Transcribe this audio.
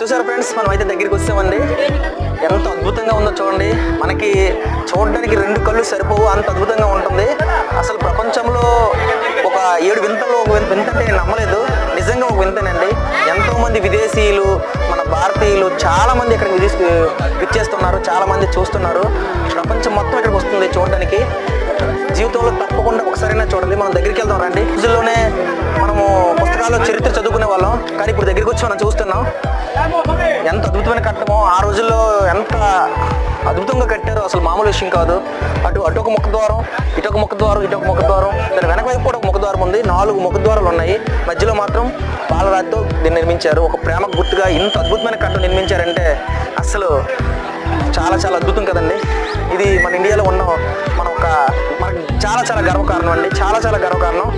చూసారు ఫ్రెండ్స్, మనం అయితే దగ్గరికి వచ్చామండి. ఎంత అద్భుతంగా ఉందో చూడండి. మనకి చూడడానికి 2 కళ్ళు సరిపోవు, అంత అద్భుతంగా ఉంటుంది. అసలు ప్రపంచంలో ఒక 7 వింతల్లో ఒక వింత అంటే నేను నమ్మలేదు. నిజంగా ఒక వింతనండి. ఎంతో మంది విదేశీయులు, మన భారతీయులు చాలా మంది ఇక్కడికి విచ్చేస్తున్నారు, చాలా మంది చూస్తున్నారు. ప్రపంచం మొత్తం ఇక్కడికి వస్తుంది చూడడానికి. జీవితంలో తప్పకుండా ఒకసారైనా చూడండి. మనం దగ్గరికి వెళ్దాం రండి. రోజుల్లోనే మనము పుస్తకాల్లో చరిత్ర చదువుకునే వాళ్ళం, కానీ ఇప్పుడు దగ్గరికి వచ్చి మనం చూస్తున్నాం. ఎంత అద్భుతమైన కట్టమో, ఆ రోజుల్లో ఎంత అద్భుతంగా కట్టారో అసలు మామూలు విషయం కాదు. అటు ఒక ముఖద్వారం, ఇటొక ముఖద్వారం, ఇటొక ముఖద్వారం, దాని వెనక వైపు కూడా ఒక ముఖద్వారం ఉంది. 4 ముఖద్వారాలు ఉన్నాయి. మధ్యలో మాత్రం పాలరాతితో దీన్ని నిర్మించారు. ఒక ప్రేమకు గుర్తుగా ఇంత అద్భుతమైన కట్టం నిర్మించారంటే అసలు చాలా చాలా అద్భుతం కదండి. ఇది మన ఇండియాలో ఉన్న మనకు చాలా చాలా గర్వకారణం అండి. చాలా చాలా గర్వకారణం.